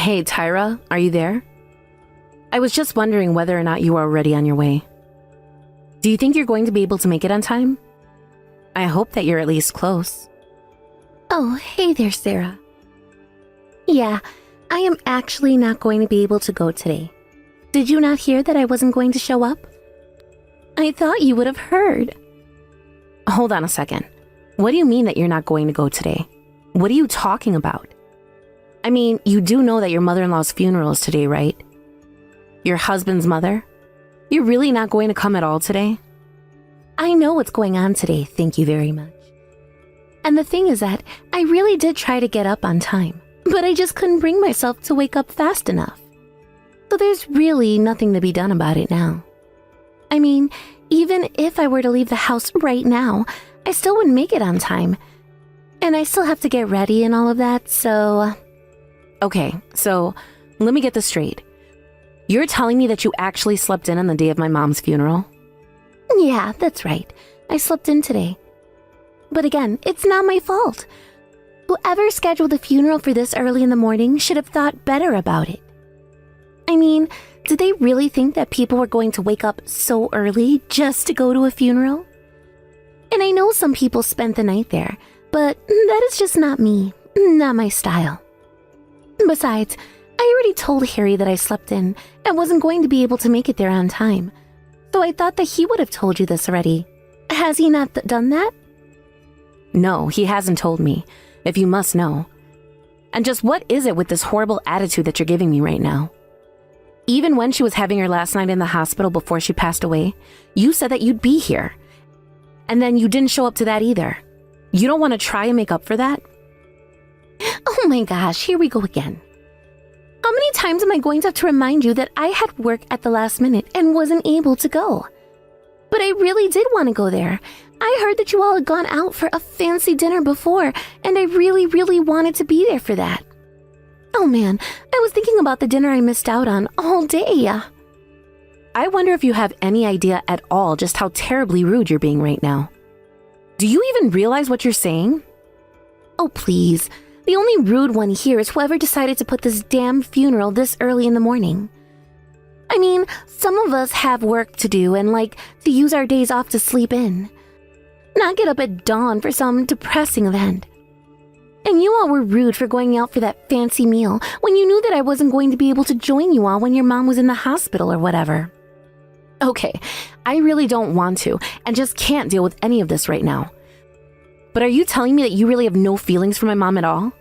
Hey, Tyra, are you there? I was just wondering whether or not you are already on your way. Do you think you're going to be able to make it on time? I hope that you're at least close. Oh, hey there, Sarah. Yeah, I am actually not going to be able to go today. Did you not hear that I wasn't going to show up? I thought you would have heard. Hold on a second. What do you mean that you're not going to go today? What are you talking about? I mean, you do know that your mother-in-law's funeral is today, right? Your husband's mother? You're really not going to come at all today? I know what's going on today, thank you very much. And the thing is that I really did try to get up on time, but I just couldn't bring myself to wake up fast enough. So there's really nothing to be done about it now. I mean, even if I were to leave the house right now, I still wouldn't make it on time. And I still have to get ready and all of that, so... Okay, so let me get this straight. You're telling me that you actually slept in on the day of my mom's funeral? Yeah, that's right. I slept in today. But again, it's not my fault. Whoever scheduled the funeral for this early in the morning should have thought better about it. I mean, did they really think that people were going to wake up so early just to go to a funeral? And I know some people spent the night there, but that is just not me, not my style. Besides, I already told Harry that I slept in and wasn't going to be able to make it there on time. So I thought that he would have told you this already. Has he not done that? No, he hasn't told me, if you must know. And just what is it with this horrible attitude that you're giving me right now? Even when she was having her last night in the hospital before she passed away, you said that you'd be here. And then you didn't show up to that either. You don't want to try and make up for that? Oh my gosh, here we go again. How many times am I going to have to remind you that I had work at the last minute and wasn't able to go? But I really did want to go there. I heard that you all had gone out for a fancy dinner before, and I really wanted to be there for that. Oh man, I was thinking about the dinner I missed out on all day. I wonder if you have any idea at all just how terribly rude you're being right now. Do you even realize what you're saying? Oh please. The only rude one here is whoever decided to put this damn funeral this early in the morning. I mean, some of us have work to do and like to use our days off to sleep in. Not get up at dawn for some depressing event. And you all were rude for going out for that fancy meal when you knew that I wasn't going to be able to join you all when your mom was in the hospital or whatever. Okay, I really don't want to and just can't deal with any of this right now. But are you telling me that you really have no feelings for my mom at all?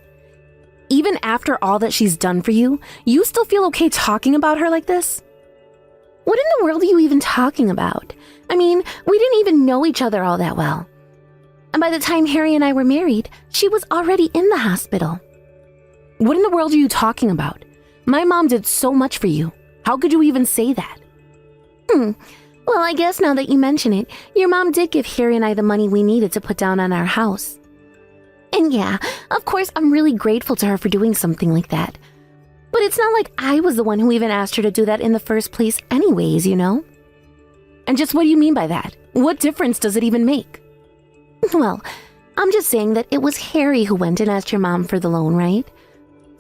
Even after all that she's done for you, you still feel okay talking about her like this? What in the world are you even talking about? I mean, we didn't even know each other all that well. And by the time Harry and I were married, she was already in the hospital. What in the world are you talking about? My mom did so much for you. How could you even say that? Well, I guess now that you mention it, your mom did give Harry and I the money we needed to put down on our house. And yeah, of course, I'm really grateful to her for doing something like that. But it's not like I was the one who even asked her to do that in the first place anyways, you know? And just what do you mean by that? What difference does it even make? Well, I'm just saying that it was Harry who went and asked your mom for the loan, right?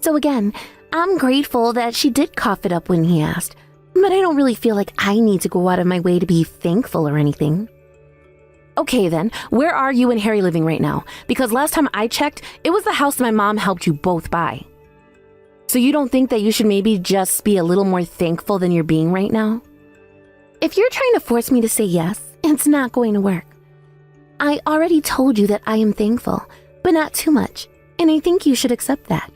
So again, I'm grateful that she did cough it up when he asked, but I don't really feel like I need to go out of my way to be thankful or anything. Okay then, where are you and Harry living right now? Because last time I checked, it was the house my mom helped you both buy. So you don't think that you should maybe just be a little more thankful than you're being right now? If you're trying to force me to say yes, it's not going to work. I already told you that I am thankful, but not too much, and I think you should accept that.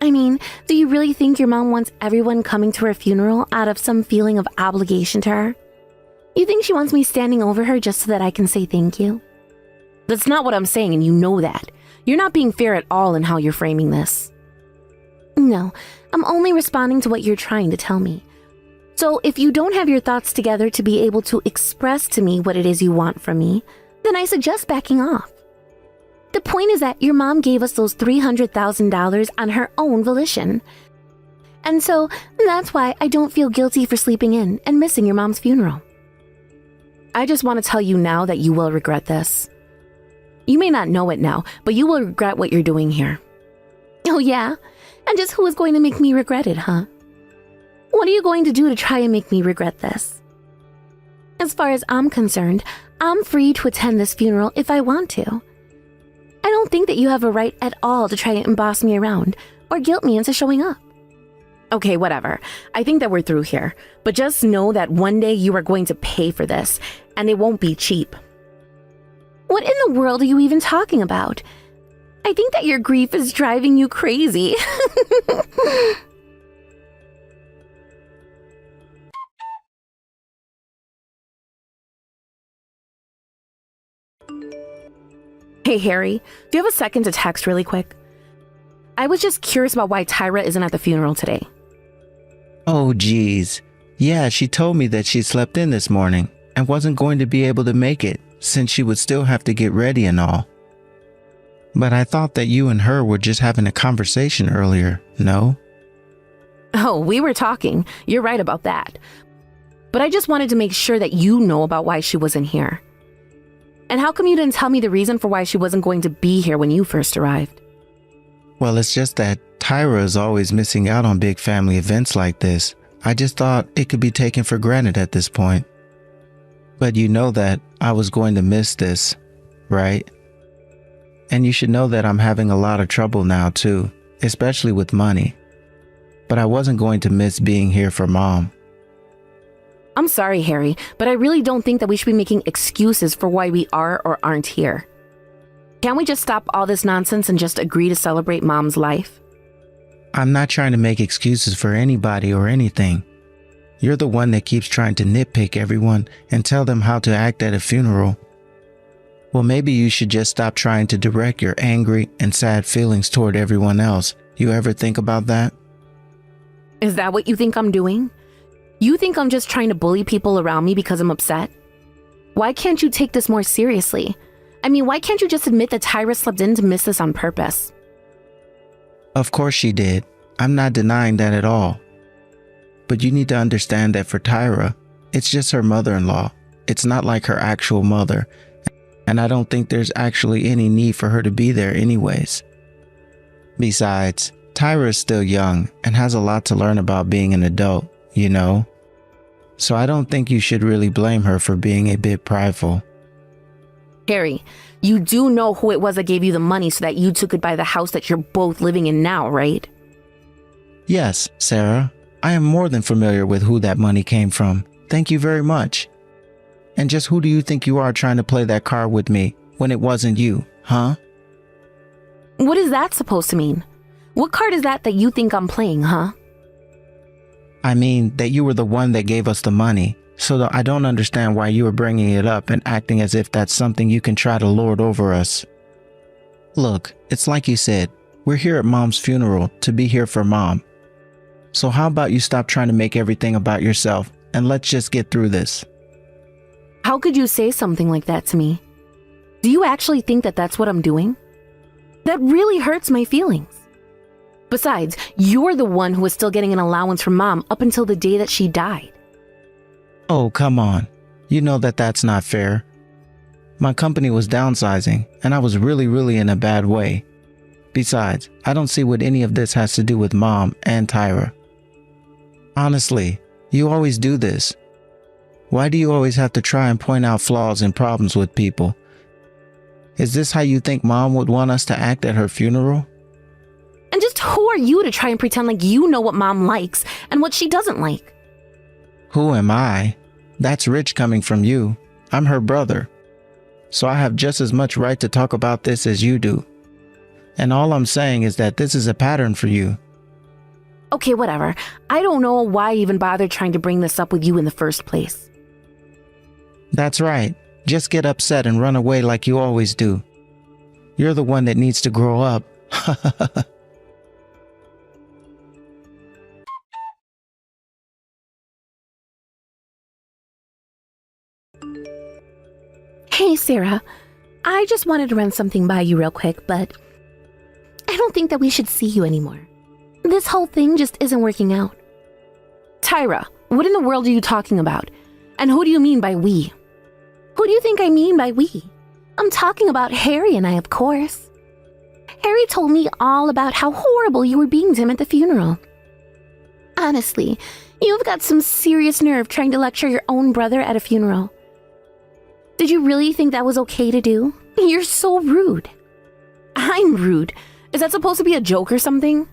I mean, do you really think your mom wants everyone coming to her funeral out of some feeling of obligation to her? You think she wants me standing over her just so that I can say thank you? That's not what I'm saying, and you know that. You're not being fair at all in how you're framing this. No, I'm only responding to what you're trying to tell me. So if you don't have your thoughts together to be able to express to me what it is you want from me, then I suggest backing off. The point is that your mom gave us those $300,000 on her own volition. And so that's why I don't feel guilty for sleeping in and missing your mom's funeral. I just want to tell you now that you will regret this. You may not know it now, but you will regret what you're doing here. Oh yeah? And just who is going to make me regret it, huh? What are you going to do to try and make me regret this? As far as I'm concerned, I'm free to attend this funeral if I want to. I don't think that you have a right at all to try and boss me around or guilt me into showing up. Okay, whatever. I think that we're through here. But just know that one day you are going to pay for this, and it won't be cheap. What in the world are you even talking about? I think that your grief is driving you crazy. Hey, Harry, do you have a second to text really quick? I was just curious about why Tyra isn't at the funeral today. Oh, geez. Yeah, she told me that she slept in this morning and wasn't going to be able to make it since she would still have to get ready and all. But I thought that you and her were just having a conversation earlier, no? Oh, we were talking. You're right about that. But I just wanted to make sure that you know about why she wasn't here. And how come you didn't tell me the reason for why she wasn't going to be here when you first arrived? Well, it's just that Tyra is always missing out on big family events like this. I just thought it could be taken for granted at this point. But you know that I was going to miss this, right? And you should know that I'm having a lot of trouble now too, especially with money. But I wasn't going to miss being here for Mom. I'm sorry, Harry, but I really don't think that we should be making excuses for why we are or aren't here. Can't we just stop all this nonsense and just agree to celebrate Mom's life? I'm not trying to make excuses for anybody or anything. You're the one that keeps trying to nitpick everyone and tell them how to act at a funeral. Well, maybe you should just stop trying to direct your angry and sad feelings toward everyone else. You ever think about that? Is that what you think I'm doing? You think I'm just trying to bully people around me because I'm upset? Why can't you take this more seriously? I mean, why can't you just admit that Tyra slept in to miss this on purpose? Of course she did. I'm not denying that at all. But you need to understand that for Tyra, it's just her mother-in-law. It's not like her actual mother. And I don't think there's actually any need for her to be there anyways. Besides, Tyra is still young and has a lot to learn about being an adult, you know? So I don't think you should really blame her for being a bit prideful. Harry, you do know who it was that gave you the money so that you two could buy the house that you're both living in now, right? Yes, Sarah. I am more than familiar with who that money came from. Thank you very much. And just who do you think you are trying to play that card with me when it wasn't you, huh? What is that supposed to mean? What card is that you think I'm playing, huh? I mean that you were the one that gave us the money, so I don't understand why you were bringing it up and acting as if that's something you can try to lord over us. Look, it's like you said, we're here at Mom's funeral to be here for Mom. So how about you stop trying to make everything about yourself and let's just get through this. How could you say something like that to me? Do you actually think that that's what I'm doing? That really hurts my feelings. Besides, you're the one who was still getting an allowance from Mom up until the day that she died. Oh, come on. You know that that's not fair. My company was downsizing and I was really in a bad way. Besides, I don't see what any of this has to do with Mom and Tyra. Honestly, you always do this. Why do you always have to try and point out flaws and problems with people? Is this how you think Mom would want us to act at her funeral? And just who are you to try and pretend like you know what Mom likes and what she doesn't like? Who am I? That's rich coming from you. I'm her brother. So I have just as much right to talk about this as you do. And all I'm saying is that this is a pattern for you. Okay, whatever. I don't know why I even bothered trying to bring this up with you in the first place. That's right. Just get upset and run away like you always do. You're the one that needs to grow up. Hey, Sarah. I just wanted to run something by you real quick, but I don't think that we should see you anymore. This whole thing just isn't working out. Tyra, what in the world are you talking about? And who do you mean by we? Who do you think I mean by we? I'm talking about Harry and I, of course. Harry told me all about how horrible you were being to him at the funeral. Honestly, you've got some serious nerve trying to lecture your own brother at a funeral. Did you really think that was okay to do? You're so rude. I'm rude. Is that supposed to be a joke or something?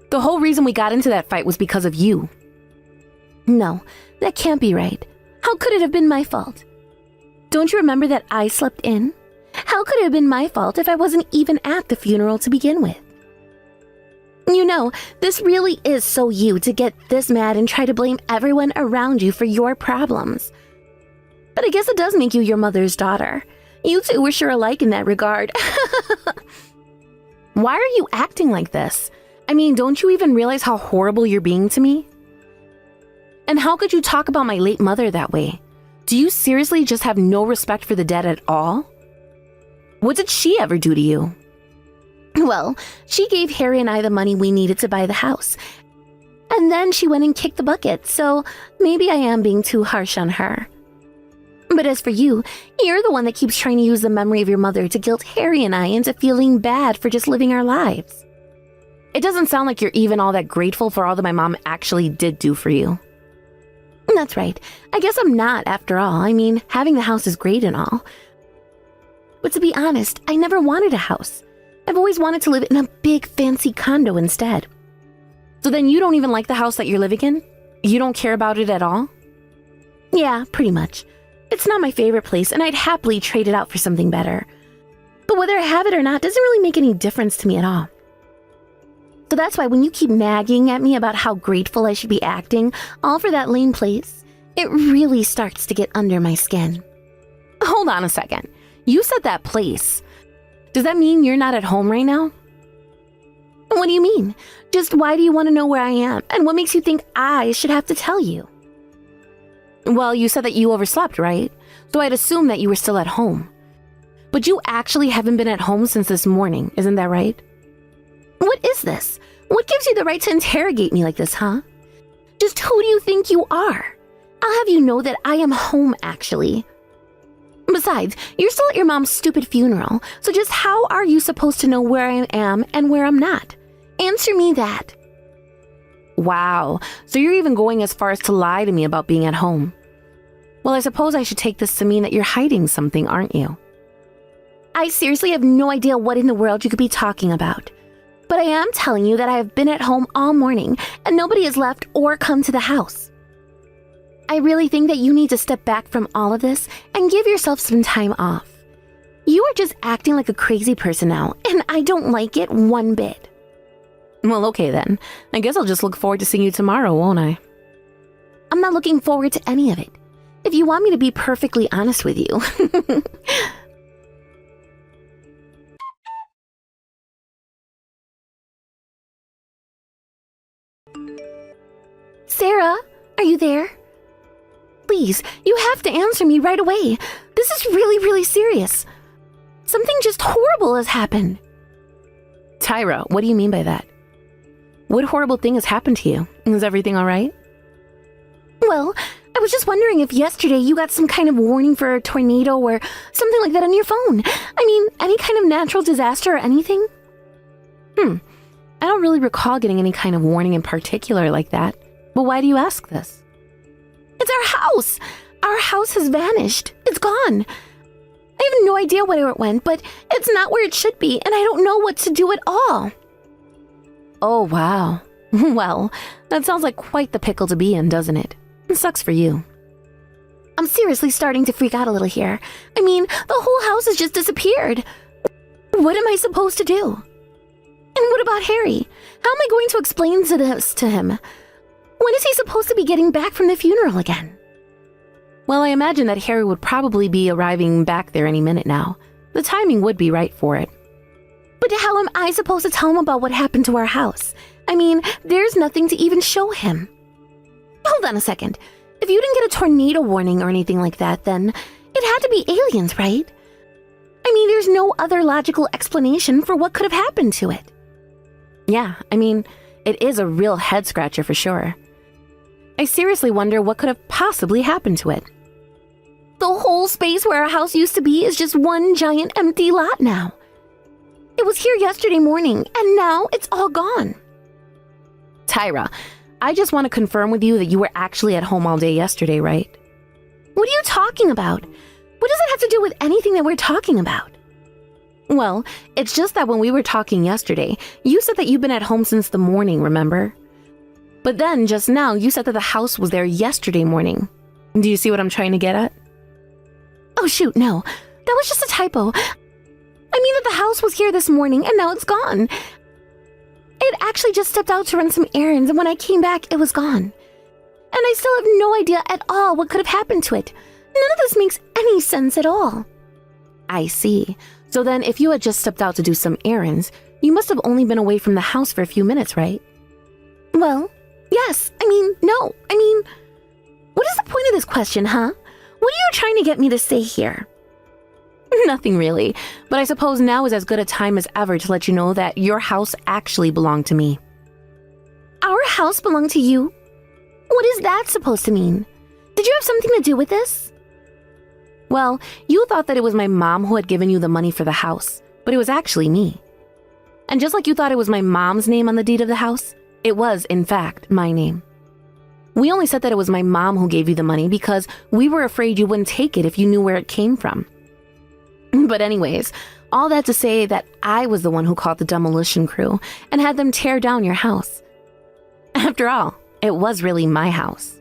The whole reason we got into that fight was because of you. No, that can't be right. How could it have been my fault? Don't you remember that I slept in? How could it have been my fault if I wasn't even at the funeral to begin with? You know, this really is so you to get this mad and try to blame everyone around you for your problems. But I guess it does make you your mother's daughter. You two were sure alike in that regard. Why are you acting like this? I mean, don't you even realize how horrible you're being to me? And how could you talk about my late mother that way? Do you seriously just have no respect for the dead at all? What did she ever do to you? Well, she gave Harry and I the money we needed to buy the house. And then she went and kicked the bucket, so maybe I am being too harsh on her. But as for you, you're the one that keeps trying to use the memory of your mother to guilt Harry and I into feeling bad for just living our lives. It doesn't sound like you're even all that grateful for all that my mom actually did do for you. That's right. I guess I'm not, after all. I mean, having the house is great and all. But to be honest, I never wanted a house. I've always wanted to live in a big, fancy condo instead. So then you don't even like the house that you're living in? You don't care about it at all? Yeah, pretty much. It's not my favorite place, and I'd happily trade it out for something better. But whether I have it or not doesn't really make any difference to me at all. So that's why when you keep nagging at me about how grateful I should be acting, all for that lame place, it really starts to get under my skin. Hold on a second. You said that place. Does that mean you're not at home right now? What do you mean? Just why do you want to know where I am, and what makes you think I should have to tell you? Well, you said that you overslept, right? So I'd assume that you were still at home. But you actually haven't been at home since this morning, isn't that right? What is this? What gives you the right to interrogate me like this, huh? Just who do you think you are? I'll have you know that I am home, actually. Besides, you're still at your mom's stupid funeral, so just how are you supposed to know where I am and where I'm not? Answer me that. Wow, so you're even going as far as to lie to me about being at home. Well, I suppose I should take this to mean that you're hiding something, aren't you? I seriously have no idea what in the world you could be talking about. But I am telling you that I have been at home all morning, and nobody has left or come to the house. I really think that you need to step back from all of this and give yourself some time off. You are just acting like a crazy person now, and I don't like it one bit. Well, okay then. I guess I'll just look forward to seeing you tomorrow, won't I? I'm not looking forward to any of it. If you want me to be perfectly honest with you. Sarah, are you there? Please, you have to answer me right away. This is really, really serious. Something just horrible has happened. Tyra, what do you mean by that? What horrible thing has happened to you? Is everything all right? Well, I was just wondering if yesterday you got some kind of warning for a tornado or something like that on your phone. I mean, any kind of natural disaster or anything? I don't really recall getting any kind of warning in particular like that. But why do you ask this? It's our house! Our house has vanished. It's gone. I have no idea where it went, but it's not where it should be, and I don't know what to do at all. Oh, wow. Well, that sounds like quite the pickle to be in, doesn't it? It sucks for you. I'm seriously starting to freak out a little here. I mean, the whole house has just disappeared. What am I supposed to do? And what about Harry? How am I going to explain this to him? When is he supposed to be getting back from the funeral again? Well, I imagine that Harry would probably be arriving back there any minute now. The timing would be right for it. But how am I supposed to tell him about what happened to our house? I mean, there's nothing to even show him. Hold on a second. If you didn't get a tornado warning or anything like that, then it had to be aliens, right? I mean, there's no other logical explanation for what could have happened to it. Yeah, I mean, it is a real head-scratcher for sure. I seriously wonder what could have possibly happened to it. The whole space where our house used to be is just one giant empty lot now. It was here yesterday morning, and now it's all gone. Tyra, I just want to confirm with you that you were actually at home all day yesterday, right? What are you talking about? What does it have to do with anything that we're talking about? Well, it's just that when we were talking yesterday, you said that you've been at home since the morning, remember? But then, just now, you said that the house was there yesterday morning. Do you see what I'm trying to get at? Oh shoot, no. That was just a typo. I mean that the house was here this morning and now it's gone. I had actually just stepped out to run some errands, and when I came back, it was gone. And I still have no idea at all what could have happened to it. None of this makes any sense at all. I see. So then, if you had just stepped out to do some errands, you must have only been away from the house for a few minutes, right? Well, yes. No. What is the point of this question, huh? What are you trying to get me to say here? Nothing really, but I suppose now is as good a time as ever to let you know that your house actually belonged to me. Our house belonged to you? What is that supposed to mean? Did you have something to do with this? Well, you thought that it was my mom who had given you the money for the house, but it was actually me. And just like you thought it was my mom's name on the deed of the house, it was, in fact, my name. We only said that it was my mom who gave you the money because we were afraid you wouldn't take it if you knew where it came from. But anyways, all that to say that I was the one who called the demolition crew and had them tear down your house. After all, it was really my house.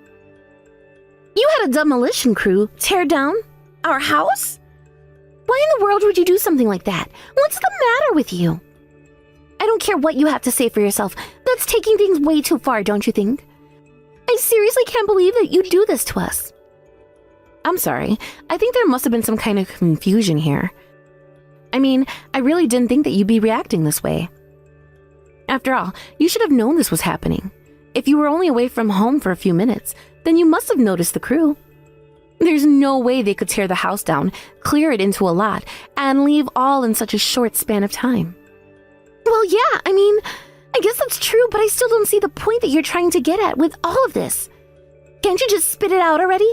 You had a demolition crew tear down our house? Why in the world would you do something like that? What's the matter with you? I don't care what you have to say for yourself. That's taking things way too far, don't you think? I seriously can't believe that you do this to us. I'm sorry. I think there must have been some kind of confusion here. I mean, I really didn't think that you'd be reacting this way. After all, you should have known this was happening. If you were only away from home for a few minutes, then you must have noticed the crew. There's no way they could tear the house down, clear it into a lot, and leave all in such a short span of time. Well, yeah, I guess that's true, but I still don't see the point that you're trying to get at with all of this. Can't you just spit it out already?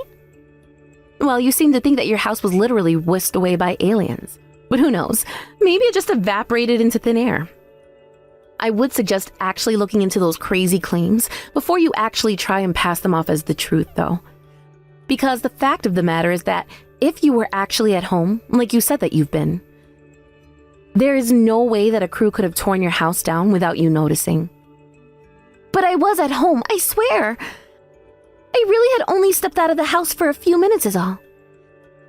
Well, you seem to think that your house was literally whisked away by aliens. But who knows? Maybe it just evaporated into thin air. I would suggest actually looking into those crazy claims before you actually try and pass them off as the truth, though. Because the fact of the matter is that if you were actually at home, like you said that you've been, there is no way that a crew could have torn your house down without you noticing. But I was at home, I swear. I really had only stepped out of the house for a few minutes is all.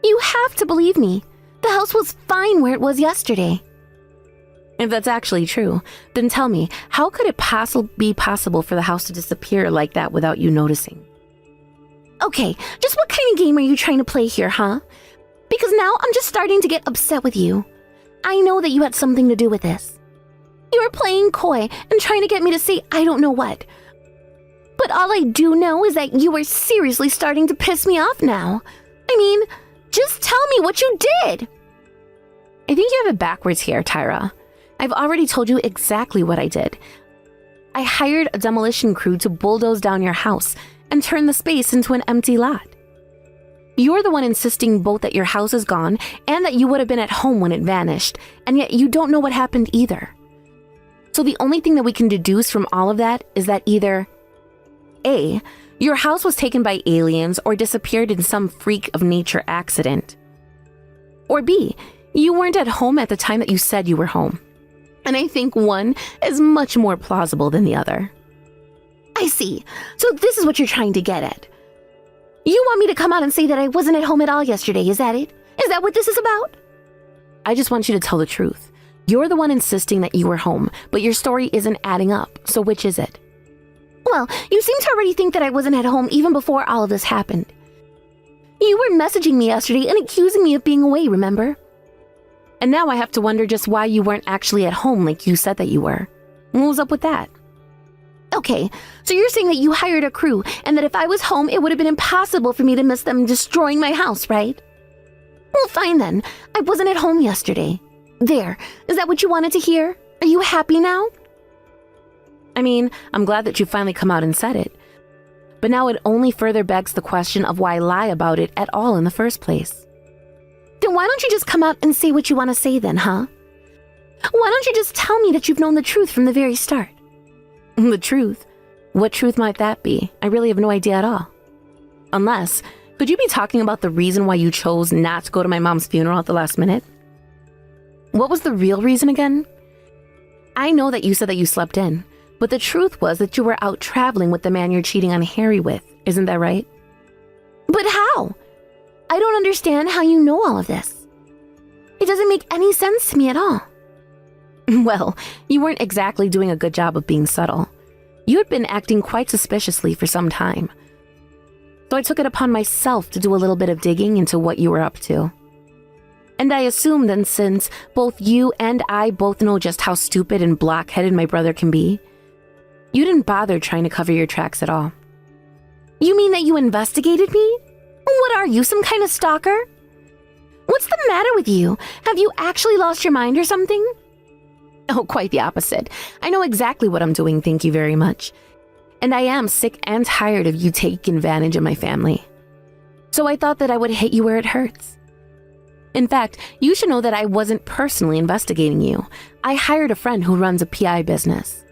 You have to believe me. The house was fine where it was yesterday. If that's actually true, then tell me, how could it be possible for the house to disappear like that without you noticing? Okay, just what kind of game are you trying to play here, huh? Because now I'm just starting to get upset with you. I know that you had something to do with this. You were playing coy and trying to get me to say I don't know what. But all I do know is that you are seriously starting to piss me off now. Just tell me what you did. I think you have it backwards here, Tyra. I've already told you exactly what I did. I hired a demolition crew to bulldoze down your house and turn the space into an empty lot. You're the one insisting both that your house is gone and that you would have been at home when it vanished, and yet you don't know what happened either. So the only thing that we can deduce from all of that is that either A, your house was taken by aliens or disappeared in some freak of nature accident, or B, you weren't at home at the time that you said you were home. And I think one is much more plausible than the other. I see. So this is what you're trying to get at. You want me to come out and say that I wasn't at home at all yesterday, is that it? Is that what this is about? I just want you to tell the truth. You're the one insisting that you were home, but your story isn't adding up, so which is it? Well, you seem to already think that I wasn't at home even before all of this happened. You were messaging me yesterday and accusing me of being away, remember? And now I have to wonder just why you weren't actually at home like you said that you were. What was up with that? Okay, so you're saying that you hired a crew and that if I was home, it would have been impossible for me to miss them destroying my house, right? Well, fine then. I wasn't at home yesterday. There. Is that what you wanted to hear? Are you happy now? I'm glad that you finally come out and said it. But now it only further begs the question of why lie about it at all in the first place. Then why don't you just come out and say what you want to say then, huh? Why don't you just tell me that you've known the truth from the very start? The truth? What truth might that be? I really have no idea at all. Unless, could you be talking about the reason why you chose not to go to my mom's funeral at the last minute? What was the real reason again? I know that you said that you slept in, but the truth was that you were out traveling with the man you're cheating on Harry with. Isn't that right? But how? I don't understand how you know all of this. It doesn't make any sense to me at all. Well, you weren't exactly doing a good job of being subtle. You had been acting quite suspiciously for some time. So I took it upon myself to do a little bit of digging into what you were up to. And I assumed then, since both you and I both know just how stupid and blockheaded my brother can be, you didn't bother trying to cover your tracks at all. You mean that you investigated me? What are you, some kind of stalker? What's the matter with you? Have you actually lost your mind or something? Oh, quite the opposite. I know exactly what I'm doing, thank you very much. And I am sick and tired of you taking advantage of my family. So I thought that I would hit you where it hurts. In fact, you should know that I wasn't personally investigating you. I hired a friend who runs a PI business.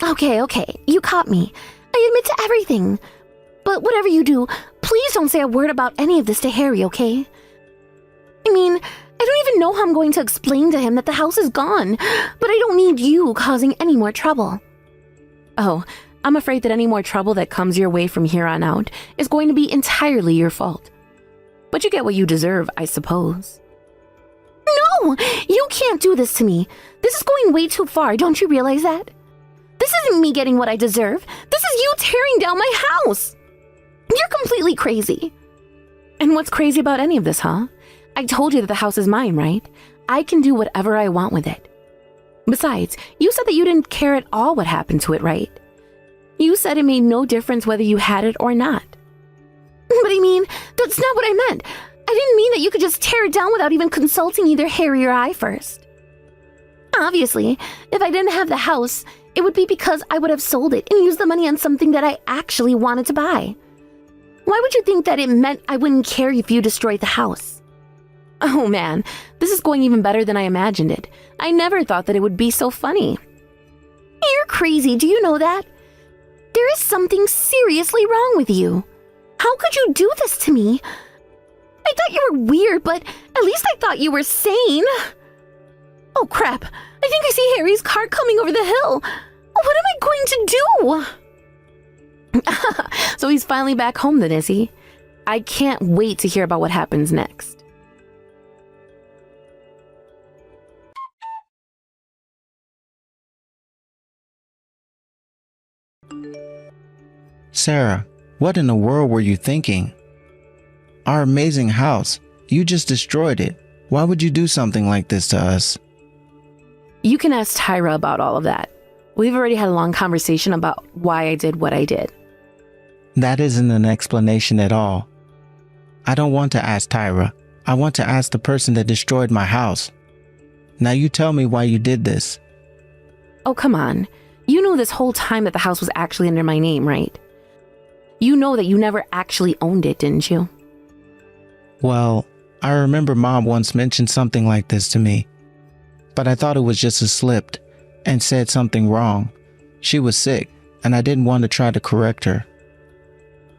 Okay, you caught me. I admit to everything. But whatever you do, please don't say a word about any of this to Harry, okay? I mean, I don't even know how I'm going to explain to him that the house is gone, but I don't need you causing any more trouble. Oh, I'm afraid that any more trouble that comes your way from here on out is going to be entirely your fault. But you get what you deserve, I suppose. No! You can't do this to me. This is going way too far, don't you realize that? This isn't me getting what I deserve. This is you tearing down my house. You're completely crazy. And what's crazy about any of this, huh? I told you that the house is mine, right? I can do whatever I want with it. Besides, you said that you didn't care at all what happened to it, right? You said it made no difference whether you had it or not. But I mean, that's not what I meant. I didn't mean that you could just tear it down without even consulting either Harry or I first. Obviously, if I didn't have the house, it would be because I would have sold it and used the money on something that I actually wanted to buy. Why would you think that it meant I wouldn't care if you destroyed the house? Oh man, this is going even better than I imagined it. I never thought that it would be so funny. You're crazy, do you know that? There is something seriously wrong with you. How could you do this to me? I thought you were weird, but at least I thought you were sane. Oh crap, I think I see Harry's car coming over the hill. What am I going to do? So he's finally back home then, is he? I can't wait to hear about what happens next. Sarah, what in the world were you thinking? Our amazing house, you just destroyed it. Why would you do something like this to us? You can ask Tyra about all of that. We've already had a long conversation about why I did what I did. That isn't an explanation at all. I don't want to ask Tyra. I want to ask the person that destroyed my house. Now you tell me why you did this. Oh, come on. You knew this whole time that the house was actually under my name, right? You know that you never actually owned it, didn't you? Well, I remember Mom once mentioned something like this to me, but I thought it was just a slip and said something wrong. She was sick, and I didn't want to try to correct her.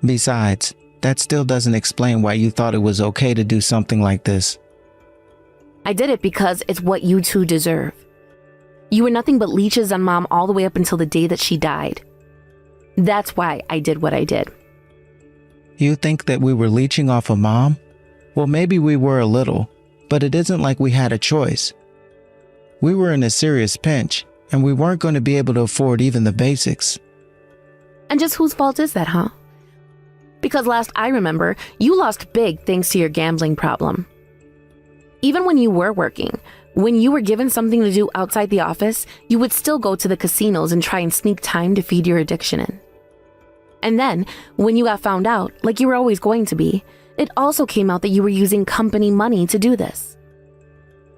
Besides, that still doesn't explain why you thought it was okay to do something like this. I did it because it's what you two deserve. You were nothing but leeches on Mom all the way up until the day that she died. That's why I did what I did. You think that we were leeching off of Mom? Well, maybe we were a little, but it isn't like we had a choice. We were in a serious pinch, and we weren't going to be able to afford even the basics. And just whose fault is that, huh? Because last I remember, you lost big thanks to your gambling problem. Even when you were working, when you were given something to do outside the office, you would still go to the casinos and try and sneak time to feed your addiction in. And then, when you got found out, like you were always going to be, it also came out that you were using company money to do this.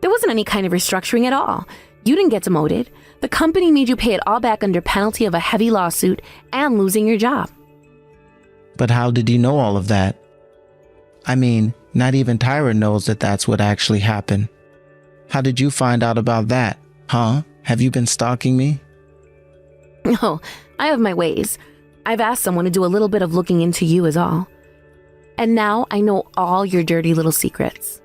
There wasn't any kind of restructuring at all. You didn't get demoted. The company made you pay it all back under penalty of a heavy lawsuit and losing your job. But how did you know all of that? I mean, not even Tyra knows that that's what actually happened. How did you find out about that? Huh? Have you been stalking me? Oh, I have my ways. I've asked someone to do a little bit of looking into you is all. And now I know all your dirty little secrets.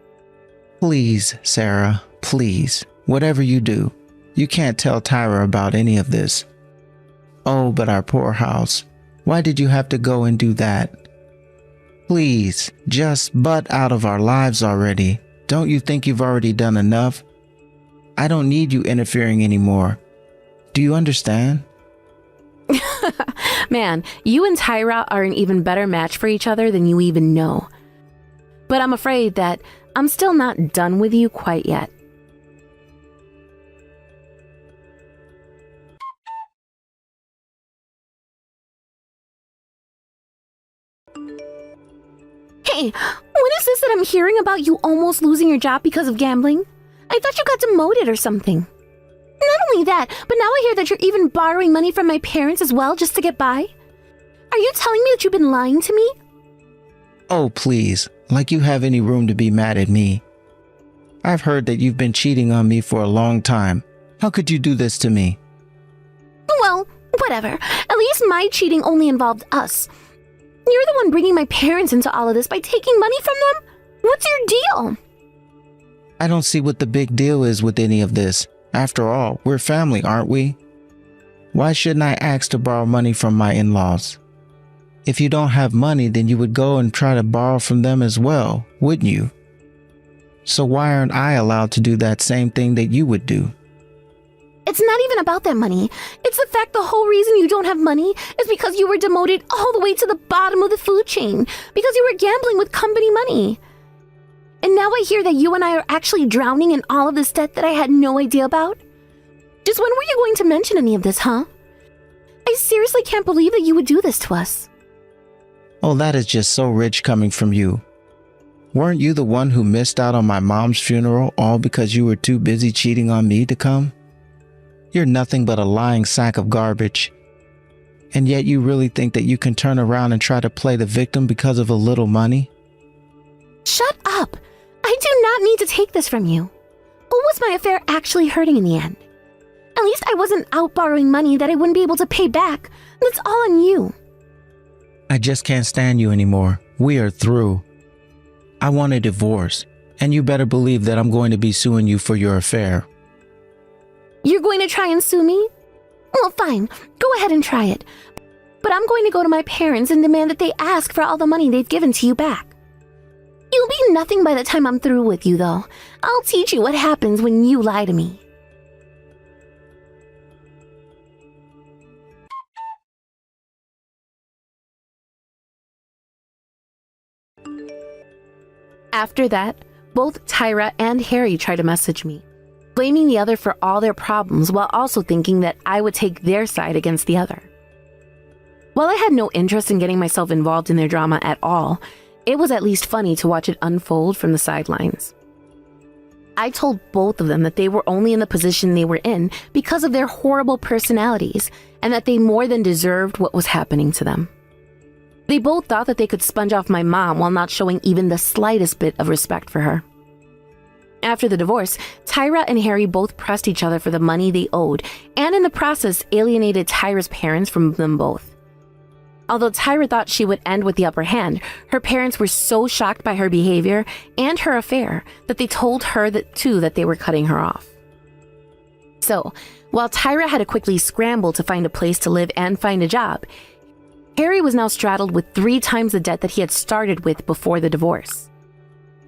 Please, Sarah, please. Whatever you do, you can't tell Tyra about any of this. Oh, but our poor house. Why did you have to go and do that? Please, just butt out of our lives already. Don't you think you've already done enough? I don't need you interfering anymore. Do you understand? Man, you and Tyra are an even better match for each other than you even know. But I'm afraid that I'm still not done with you quite yet. Hey, what is this that I'm hearing about you almost losing your job because of gambling? I thought you got demoted or something. Not only that, but now I hear that you're even borrowing money from my parents as well just to get by. Are you telling me that you've been lying to me? Oh, please, like you have any room to be mad at me. I've heard that you've been cheating on me for a long time. How could you do this to me? Well, whatever. At least my cheating only involved us. You're the one bringing my parents into all of this by taking money from them? What's your deal? I don't see what the big deal is with any of this. After all, we're family, aren't we? Why shouldn't I ask to borrow money from my in-laws? If you don't have money, then you would go and try to borrow from them as well, wouldn't you? So why aren't I allowed to do that same thing that you would do? It's not even about that money. It's the fact the whole reason you don't have money is because you were demoted all the way to the bottom of the food chain because you were gambling with company money. And now I hear that you and I are actually drowning in all of this debt that I had no idea about. Just when were you going to mention any of this, huh? I seriously can't believe that you would do this to us. Oh, that is just so rich coming from you. Weren't you the one who missed out on my mom's funeral all because you were too busy cheating on me to come? You're nothing but a lying sack of garbage. And yet you really think that you can turn around and try to play the victim because of a little money? Shut up! I do not need to take this from you. Who was my affair actually hurting in the end? At least I wasn't out borrowing money that I wouldn't be able to pay back. That's all on you. I just can't stand you anymore. We are through. I want a divorce, and you better believe that I'm going to be suing you for your affair. You're going to try and sue me? Well, fine. Go ahead and try it. But I'm going to go to my parents and demand that they ask for all the money they've given to you back. You'll be nothing by the time I'm through with you, though. I'll teach you what happens when you lie to me. After that, both Tyra and Harry tried to message me, blaming the other for all their problems while also thinking that I would take their side against the other. While I had no interest in getting myself involved in their drama at all, it was at least funny to watch it unfold from the sidelines. I told both of them that they were only in the position they were in because of their horrible personalities and that they more than deserved what was happening to them. They both thought that they could sponge off my mom while not showing even the slightest bit of respect for her. After the divorce, Tyra and Harry both pressed each other for the money they owed and in the process alienated Tyra's parents from them both. Although Tyra thought she would end with the upper hand, her parents were so shocked by her behavior and her affair that they told her that they were cutting her off. So, while Tyra had to quickly scramble to find a place to live and find a job, Harry was now straddled with 3 times the debt that he had started with before the divorce.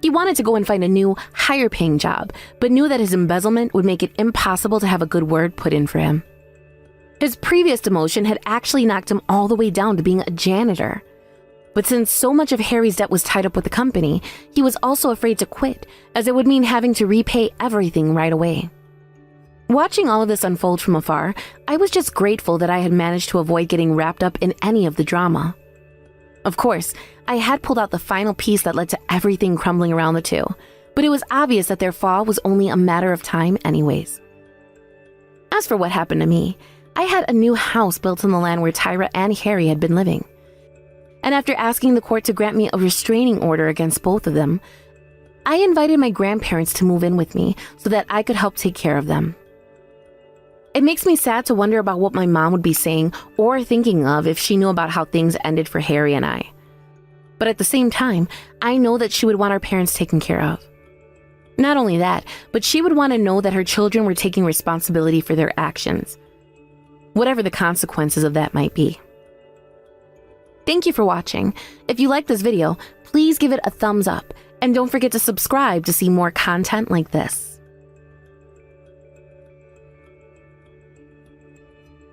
He wanted to go and find a new, higher-paying job, but knew that his embezzlement would make it impossible to have a good word put in for him. His previous demotion had actually knocked him all the way down to being a janitor. But since so much of Harry's debt was tied up with the company, he was also afraid to quit, as it would mean having to repay everything right away. Watching all of this unfold from afar, I was just grateful that I had managed to avoid getting wrapped up in any of the drama. Of course, I had pulled out the final piece that led to everything crumbling around the two, but it was obvious that their fall was only a matter of time anyways. As for what happened to me, I had a new house built on the land where Tyra and Harry had been living. And after asking the court to grant me a restraining order against both of them, I invited my grandparents to move in with me so that I could help take care of them. It makes me sad to wonder about what my mom would be saying or thinking of if she knew about how things ended for Harry and I. But at the same time, I know that she would want our parents taken care of. Not only that, but she would want to know that her children were taking responsibility for their actions, whatever the consequences of that might be. Thank you for watching. If you liked this video, please give it a thumbs up and don't forget to subscribe to see more content like this.